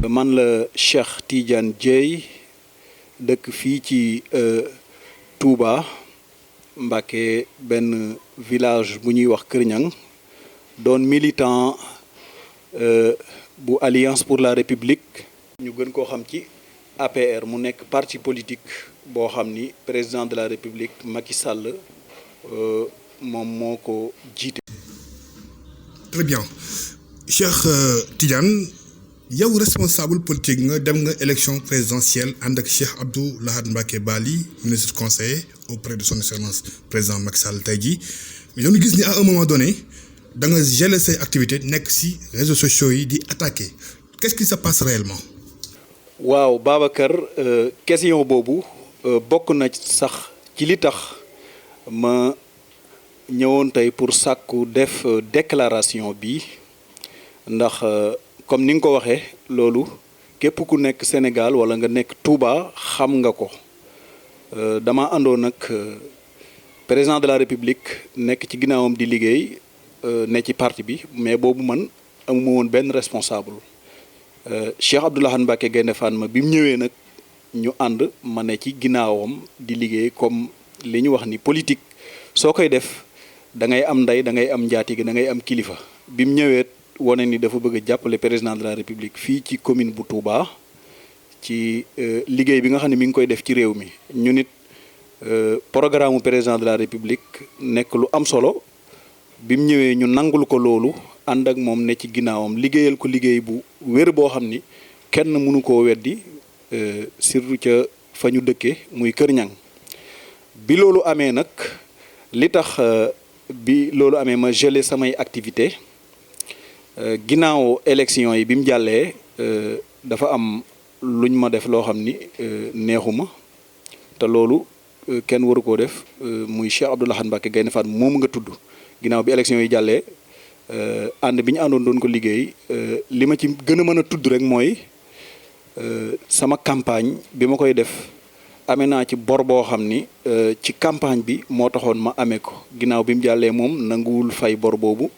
man la Cheikh Tidiane Dieye dëkk fii ci Touba Mbacké benn village bu ñuy wax Kër Niang doon militant bu Alliance pour la République ñu gën koo xam ci APR mu nekk parti politique boo xam ni président de la République Macky Sall moom moo ko jiite. Très bien Cheikh Tidiane yow responsable politique nga dem nga élection présidentielle ànd ak Cheikh Abdou Lahad Mbacké Bali ministre conseiller auprès de son excellence président Macky Sall tey jii mais dañu gis ni à un moment donné da nga geler say activités nekk ci réseaux sociaux yi di attaquer qu'est-ce qui se passe réellement. waaw Babacar question boobu bokk na sax ci li tax ma ñëwoon tey pour sàkku def déclaration bi ndax comme ni nga ko waxee loolu képp ku nekk Sénégal wala nga nekk Touba xam nga ko dama àndoon nag président de la République nekk ci ginnaawam di liggéey ne ci parti bi mais boobu man amuma woon benn responsable Cheikh Abdou Lahad Mbacké Gaïndé Fatma bi mu ñëwee nag ñu ànd ma ne ci ginnaawam di liggéey comme li ñu wax ni politique soo koy def da ngay am ndey da ngay am njaatige da ngay am kilifa bi mu ñëwee wane ni dafa bëgg a jàppale président de la République fii ci commune bu Touba ci liggéey bi nga xam ne mi ngi koy def ci réew mi ñu nit programme président de la République nekk lu am solo bi mu ñëwee ñu nangul ko loolu ànd ak moom ne ci ginnaawam liggéeyal ko liggéey bu wér boo xam ni kenn mënu koo weddi surtout ca fa ñu dëkkee muy Kër Niang bi loolu amee nag li tax bi loolu amee ma gelé samay activité ginnaaw élection yi bi mu jàllee dafa am luñ ma def loo xam ni neexuma te loolu kenn waru koo def muy Cheikh Abdou Lahad Mbacké Gaïndé Fatma moom nga tudd ginnaaw bi élection yi jàllee ànd bi ñu àndoon doon ko liggéey li ma ci gën a mën a tudd rek mooy sama campagne bi ma koy def amee naa ci bor boo xam ni ci campagne bi moo taxoon ma amee ko ginnaaw bi mu jàllee moom nanguwul fay bor boobu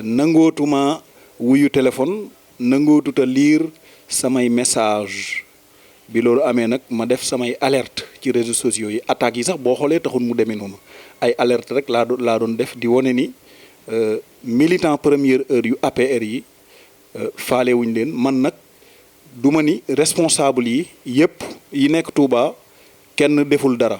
nangootuma wuyu téléphone nangootuta lire samay message bi loolu amee nag ma def samay alerte ci réseaux sociaux yi attaques yi sax boo xoolee taxul mu demee noonu ay alerte rek laa doon def di wane ni militant première heure yu APR yi faale wuñ leen man nag du ma ni responsable yi yëpp yi nekk Touba kenn deful dara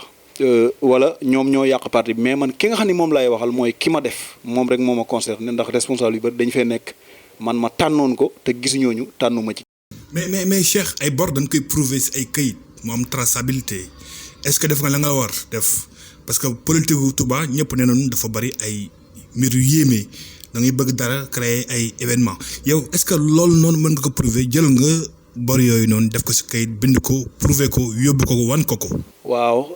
wala ñoom ñoo yàq parti bi mais man ki nga xam ne moom laay waxal mooy ki ma def moom rek moo ma concerné ndax responsable yu bari dañu fee nekk man ma tànnoon ko te gisuñooñu tànnuma ci. mais Cheikh ay bor dañ koy prouver ci ay këyit mu am traçabilité est-ce que def nga la nga war def parce que politique gu Touba ñëpp nee nañu dafa bari ay mbir yu yéeme da ngay bëgg dara créer ay événement yow est-ce que loolu noonu mën nga ko prouver jël nga bor yooyu noonu def ko ci këyit bind ko prouver ko yóbbu ko wan ko. waaw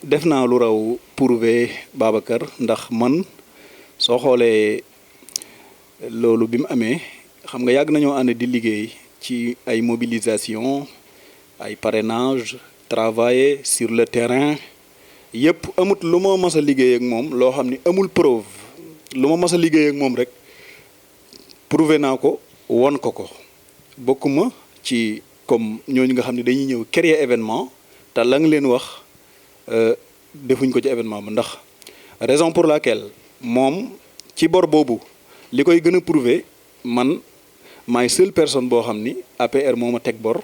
def naa lu raw prouver Babacar ndax man soo xoolee loolu bi mu amee xam nga yàgg nañoo ànd di liggéey ci ay mobilisation ay parrainage travailler sur le terrain yëpp amut lu ma mas a liggéey ak moom loo xam ni amul preuve lu ma mas a liggéey ak moom rek prouver naa ko won ko bokkuma ci comme ñooñu nga xam ne dañuy ñëw créer événement te la nga leen wax defuñ ko ci événement ba ndax raison pour laquelle moom ci bor boobu li koy gën a prouver man maay seule personne boo xam ni APR moo ma teg bor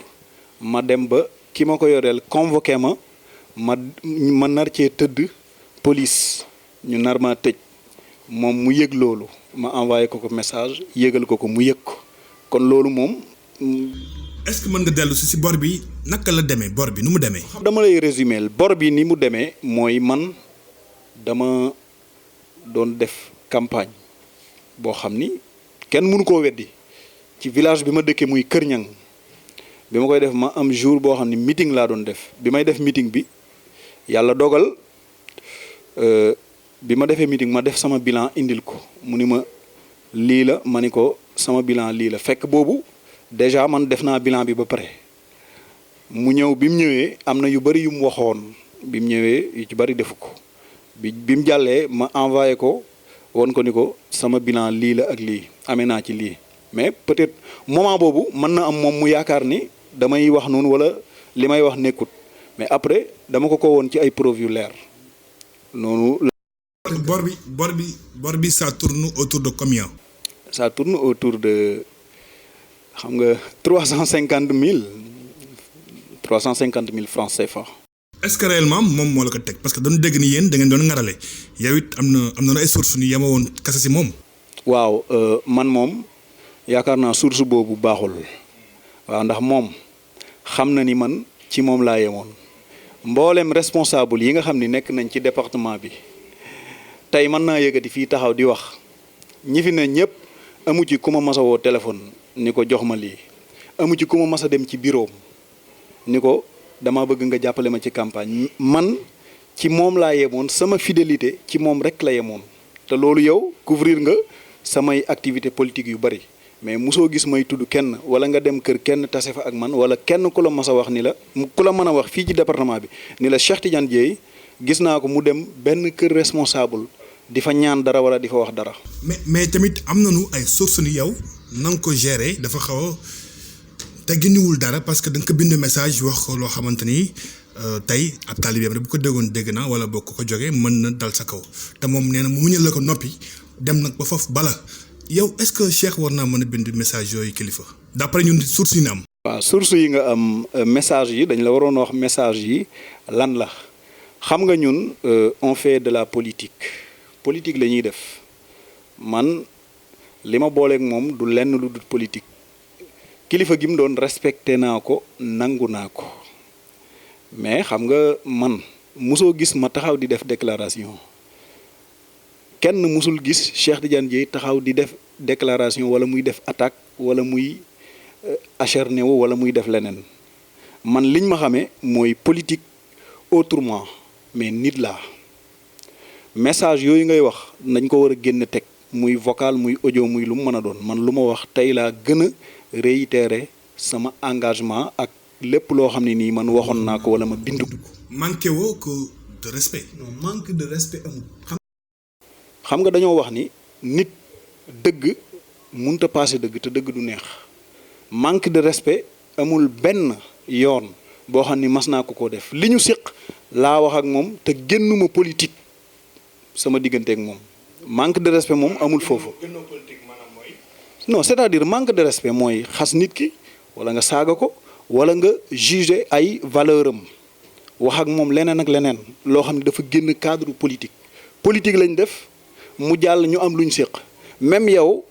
ma dem ba ki ma ko yoreel convoqué ma nar cee tëdd police ñu nar ma tëj moom mu yëg loolu ma envoyé ko message yëgal ko mu yëg ko kon loolu moom. est-ce que mën nga dellu si bor bi naka la demee bor bi nu mu demee. dama lay résumer bor bi ni mu demee mooy man dama doon def campagne boo xam ni kenn mënu koo weddi ci village bi ma dëkkee muy Kër Niang bi ma koy def ma am jour boo xam ni meeting laa doon def bi may def meeting bi yàlla dogal bi ma defee meeting ma def sama bilan indil ko mu ni ma lii la ma ni ko sama bilan lii la fekk boobu déjà man def naa bilan bi ba pare mu ñëw bi mu ñëwee am na yu bari yu mu waxoon bi mu ñëwee yu ci bari defu ko bi mu jàllee ma envoyé ko won ko ni ko sama bilan lii la ak lii amee naa ci lii mais peut-être moment boobu mën na am moom mu yaakaar ni damay wax noonu wala li may wax nekkut mais après dama ko woon ci ay preuve yu leer noonu. bor bi ça tourne autour de combien. Ça tourne autour de xam nga 350 000 francs CFA. est-ce que réellement moom moo la ko teg parce que dañu dégg ni yéen da ngeen doon ngarale yow it am na ay sources ni yema woon kese si moom. waaw man moom yaakaar naa source boobu baaxul waaw ndax moom xam na ni man ci moom laa yemoon mboolem responsable yi nga xam ni nekk nañ ci département bi tey mën naa yëkkati fii taxaw di wax ñi fi ne ñëpp amu ci ku ma mas a woo téléphone ni ko jox ma lii amu ci ku ma mas a dem ci bureau ni ko dama bëgg nga jàppale ma ci campagne man ci moom laa yemoon sama fidélité ci moom rek la yemoon te loolu yow couvrir nga samay activité politique yu bari mais mosoo gis may tudd kenn wala nga dem kër kenn tase fa ak man wala kenn ku la mas a wax ni la ku la mën a wax fii ci département bi ni la Cheikh Tidiane Dièye gis naa ko mu dem benn kër responsable di fa ñaan dara wala di fa wax dara. mais tamit am nañu ay sources ni yow na nga ko gérer dafa xaw a te génniwul dara parce que da nga ko bind message wax ko loo xamante ni tey ab taalibeem bu ko déggoon dégg na wala boo ko jógee mën na dal sa kaw te moom nee na mu muñal la ko noppi dem nag ba foofu bala yow est-ce que Cheikh war naa mën a bind message yooyu kilifa d'après ñun sources yi nga am. waaw sources yi nga am message yi dañ la waroon wax message yi lan la xam nga ñun on fait de la politique la ñuy def man li ma booleeg moom du lenn lu dul politique kilifa gi mu doon respecté naa ko nangu naa ko mais xam nga man mosoo gis ma taxaw di def déclaration kenn mosul gis Cheikh Tidiane Dièye taxaw di def déclaration wala muy def attaque wala muy acharné wu wala muy def leneen man liñ ma xamee mooy politique autrement mais nit laa message yooyu ngay wax nañ ko war a génn teg muy vocal muy audio muy lu mu mën a doon man lu ma wax tey laa gën a réitérer sama engagement ak lépp loo xam ne nii man waxoon naa ko wala ma bindu. manqué woo ko de respect. non manque de respect amul. xam nga dañoo wax ni nit dëgg mënut a passé dëgg te dëgg du neex manque de respect amul benn yoon boo xam ni mas naa ko def li ñu séq laa wax ak moom te génnuma politique sama digganteeg moom manque de respect moom amul foofu. non c'est-à-dire manque de respect mooy xas nit ki wala nga saaga ko wala nga juger ay valeur am wax ak moom leneen ak leneen loo xam ne dafa génn cadre politique lañ def mu jàll ñu am lu ñu séq même yow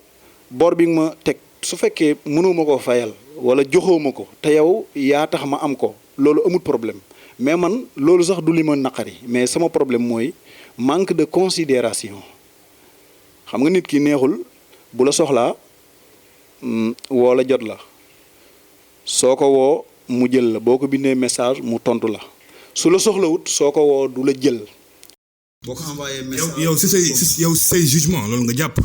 bor bi ma teg su fekkee mënoo ma koo fayal wala joxoo ma ko te yow yaa tax ma am ko loolu amul problème mais man loolu sax du li ma naqari mais sama problème mooy manque de considération xam nga nit ki neexul bu la soxlaa woo la jot la soo ko woo mu jël la boo ko bindee message mu tontu la su la soxlawut soo ko woo du la jël. boo ko envoyé message yow si say jugement loolu nga jàpp.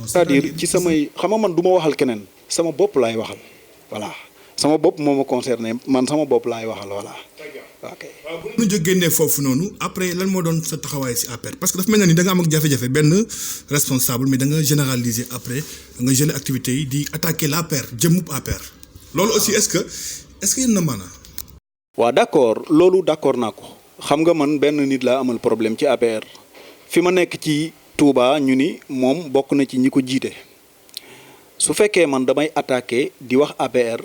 c'est-à-dire ci samay xam nga man du ma waxal keneen sama bopp laay waxal voilà sama bopp moo ma concerné man sama bopp laay waxal voilà. ok bu ñu génnee foofu noonu après lan moo doon sa taxawaay si APR parce que dafa mel na ni da nga am ak jafe-jafe benn responsable mais da nga généraliser après nga jëlee activités yi di attaquer l'APR jëmmub APR. loolu aussi est-ce que yéen na maanaam. waaw d'accord loolu d'accord naa ko xam nga man benn nit laa amal problème ci APR fi ma nekk ci Touba ñu ni moom bokk na ci ñi ko jiite su fekkee man damay attaquer di wax APR.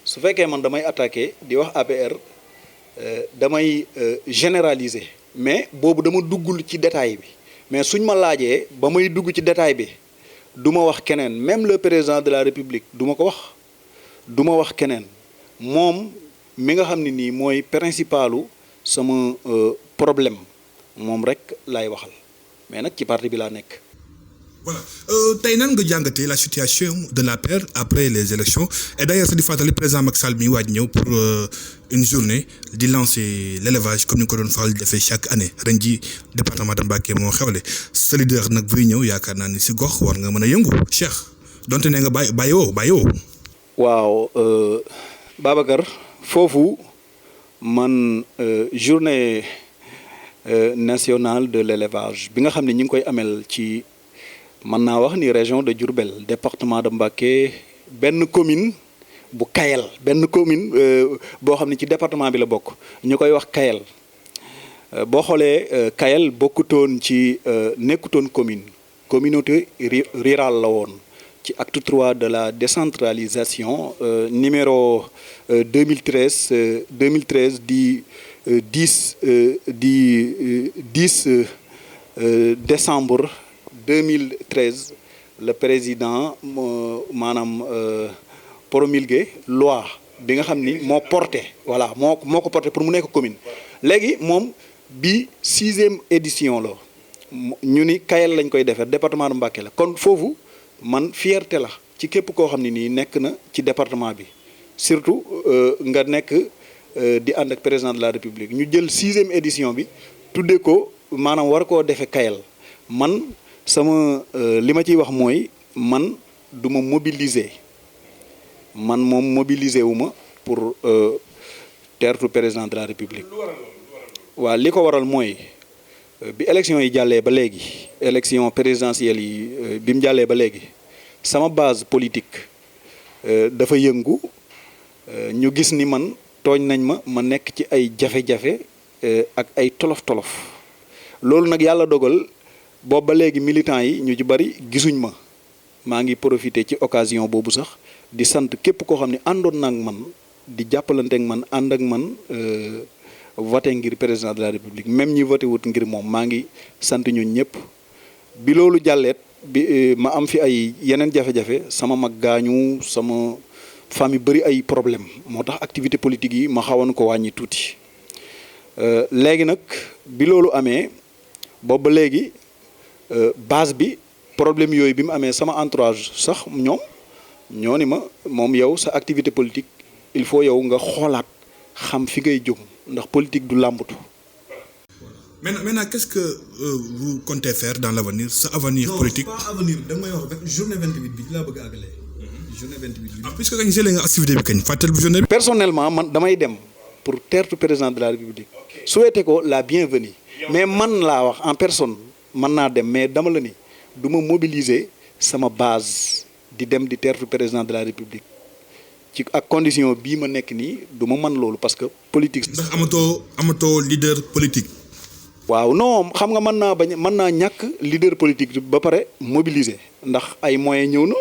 su fekkee man damay attaquer di wax APR damay généraliser mais boobu dama duggul ci détail bi mais suñ ma laajee ba may dugg ci détail bi du ma wax keneen même le président de la République du ma ko wax du ma wax keneen moom mi nga xam ne nii mooy principalu sama problème moom rek laay waxal mais nag ci parti bi laa nekk. voilà tey nan nga jàngatee la situation de l'APR après les élections et d'ailleurs sa di fàttali président Macky Sall mi waaj ñëw pour une journée di lancer l'élevage comme ni ko doon faral di defee chaque année ren ji département de Mbacké moo xewle sa leader nag buy ñëw yaakaar naa ni si gox war nga mën a yëngu Cheikh donte ne nga bàyyiwoo. waaw Babacar foofu man journée national de l'élevage bi nga xam ne ñi ngi koy amel ci mën naa wax ni région de Diourbel département de Mbacké benn commune bu Kayel benn commune boo xam ne ci département bi la bokk ñu koy wax Kayel boo xoolee Kayel bokkutoon ci nekkutoon communauté rurale la woon ci acte 3 de la décentralisation numéro 2013 di 10 décembre 2013 le président maanaam promulgué loi bi nga xam ni moo porté voilà moo ko porté pour mu nekk commune léegi moom bi 6e édition la ñu ni Kayel lañ koy defee département de Mbacké la kon foofu man fierté la ci képp koo xam ne nii nekk na ci département bi surtout nga nekk di ànd ak président de la république ñu jël 6e édition bi tuddee ko maanaam war koo defee Kayel man sama li ma ciy wax mooy man du ma mobiliser man moom mobiliser wu ma pour teertu président de la république waaw li ko waral mooy bi élection yi jàllee ba léegi élection présidentielle yi bi mu jàllee ba léegi sama base politique dafa yëngu ñu gis ni man tooñ nañ ma nekk ci ay jafe-jafe ak ay tolof-tolof loolu nag yàlla dogal boobu ba léegi militants yi ñu ci bari gisuñ ma maa ngi profité ci occasion boobu sax di sant képp koo xam ne àndoon na ak man di jàppalante ak man ànd ak man voté ngir président de la république même ñi voté wut ngir moom maa ngi sant ñun ñëpp bi loolu jàlleet bi ma am fi ay yeneen jafe-jafe sama mag gaañu sama famille bëri ay problème moo tax activité politique yi ma xawoon ko wàññi tuuti léegi nag bi loolu amee boobu ba léegi base bi problème yooyu bi mu amee sama entourage sax ñoo ni ma moom yow sa activité politique il faut yow nga xoolaat xam fi ngay jóg ndax politique du làmbatu. Maintenant qu'est-ce que vous comptez faire dans l'avenir sa avenir politique. non pas avenir da may wax journée 28 bi laa bëgg a àggale. journée 28 bi. puisque kañ jëlee nga activité bi kañ fàttali bu journée bi. personnellement man damay dem pour teertu président de la république souhaité ko la bienvenue mais man laa wax en personne mën naa dem mais dama la ni du ma mobiliser sama base di dem di teertu président de la république ci ak condition bii ma nekk nii du ma mën loolu parce que politique. ndax amatoo leader politique. waaw non xam nga mën naa ñàkk leader politique ba pare mobiliser ndax ay moyens ñëw na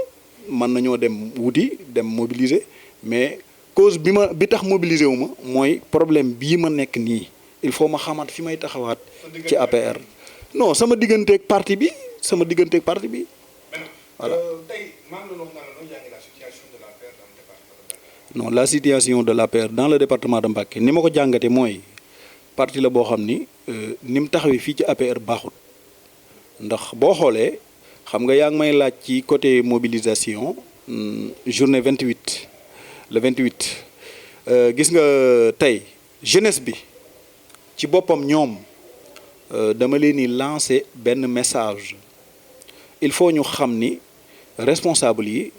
mën nañoo dem wuti dem mobiliser mais cause bi tax mobiliser wu ma mooy problème bii ma nekk nii il faut ma xamaat fi may taxawaat ci APR. non sama digganteeg parti bi voilà. non la situation de l'APR dans le département de Mbacké ni ma ko jàngate mooy parti la boo xam ni ni mu taxawee fii ci APR baaxut ndax boo xoolee xam nga yaa ngi may laaj ci côté mobilisation journée 28 le 28 gis nga tey jeunesse bi ci boppam ñoom dama leen di lancer benn message il faut ñu xam ni responsable yi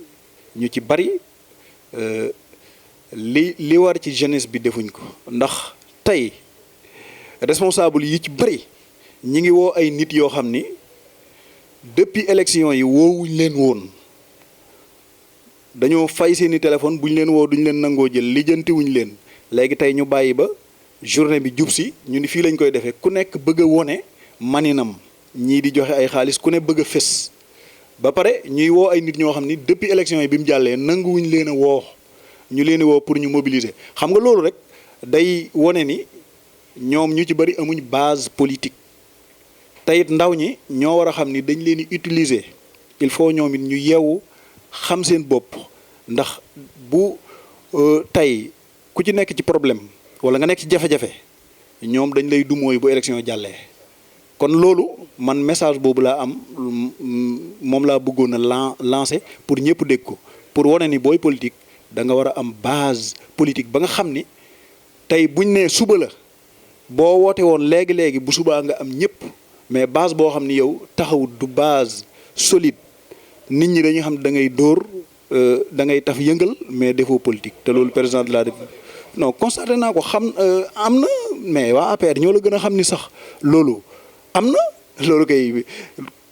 ñu ci bari li war ci jeunesse bi defuñ ko ndax tey responsable yi ci bari ñi ngi woo ay nit yoo xam ni depuis élection yi woowuñ leen woon dañoo fay seeni téléphone bu ñu leen woo duñ leen nangoo jël lijjantiwuñ leen léegi tey ñu bàyyi ba journée bi jub si ñu ni fii lañ koy defee ku nekk bëgg a wone maninam ñii di joxe ay xaalis ku ne bëgg a fés ba pare ñuy woo ay nit ñoo xam ni depuis élection yi bi mu jàllee nanguwuñ leen a woo ñu leen woo pour ñu mobiliser xam nga loolu rek day wone ni ñoom ñu ci bari amuñ base politique teyit ndaw ñi ñoo war a xam ni dañ leen di utiliser il faut ñoom it ñu yeewu xam seen bopp ndax bu tey ku ci nekk ci problème wala nga nekk ci jafe-jafe ñoom dañ lay dumooy bu élection jàllee kon loolu man message boobu laa am moom laa bëggoon a lancer pour ñëpp dégg ko pour wane ni booy politique da nga war a am base politique ba nga xam ni tey buñ nee suba la boo woote woon léegi bu subaa nga am ñëpp mais base boo xam ni yow taxawut du base solide nit ñi dañuy xam da ngay dóor da ngay taf yëngal mais defoo politique te loolu président de la République non constaté naa ko xam am na mais waa APR ñoo la gën a xam ni sax loolu am na loolu kay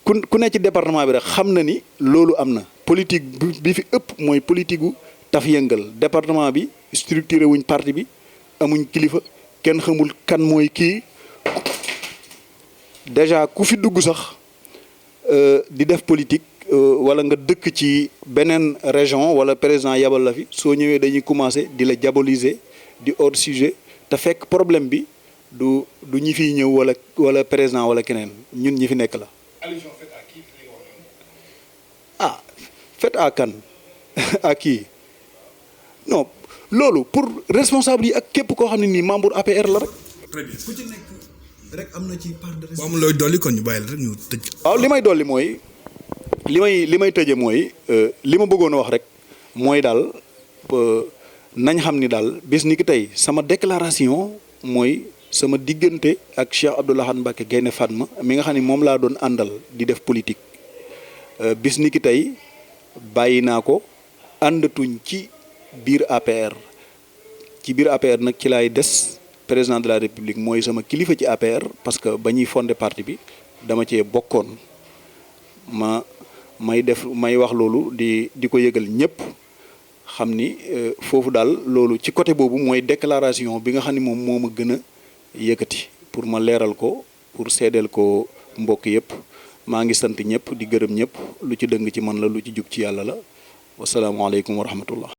ku ne ci département bi rek xam na ni loolu am na politique bi fi ëpp mooy politique gu taf yëngal département bi structuré wuñ parti bi amuñ kilifa kenn xamul kan mooy kii déjà ku fi dugg sax di def politique wala nga dëkk ci beneen région wala président yabal la fi soo ñëwee dañuy commencer di la diaboliser di hors sujet te fekk problème bi du ñi fiy ñëw wala président wala keneen ñun ñi fi nekk la. allusion faite à qui ah faite à kan à qui non loolu pour responsable yi ak képp koo xam ne nii membre APR la rek. très bien ku ci nekk rek am na ci part de boo amul looy dolli kon ñu bàyyi la rek ñu tëj. waaw li may dolli mooy li may tëje mooy li ma bëggoon a wax rek mooy daal nañ xam ni daal bis ni ki tey sama déclaration mooy sama diggante ak Cheikh Abdou Lahad Mbacké Gaïndé Fatma mi nga xam ne moom laa doon àndal di def politique bis ni ki tey bàyyi naa ko àndatuñ ci biir APR nag ci laay des président de la république mooy sama kilifa ci APR parce que ba ñuy fondé parti bi dama cee bokkoon may wax loolu di ko yëgal ñëpp xam ni foofu daal loolu ci côté boobu mooy déclaration bi nga xam ne moom moo ma gën a yëkkati pour ma leeral ko pour seedeel ko mbokk yëpp maa ngi sant ñëpp di gërëm ñëpp lu ci dëng ci man la lu ci jub ci yàlla la wasalaamaaleykum wa rahmatullah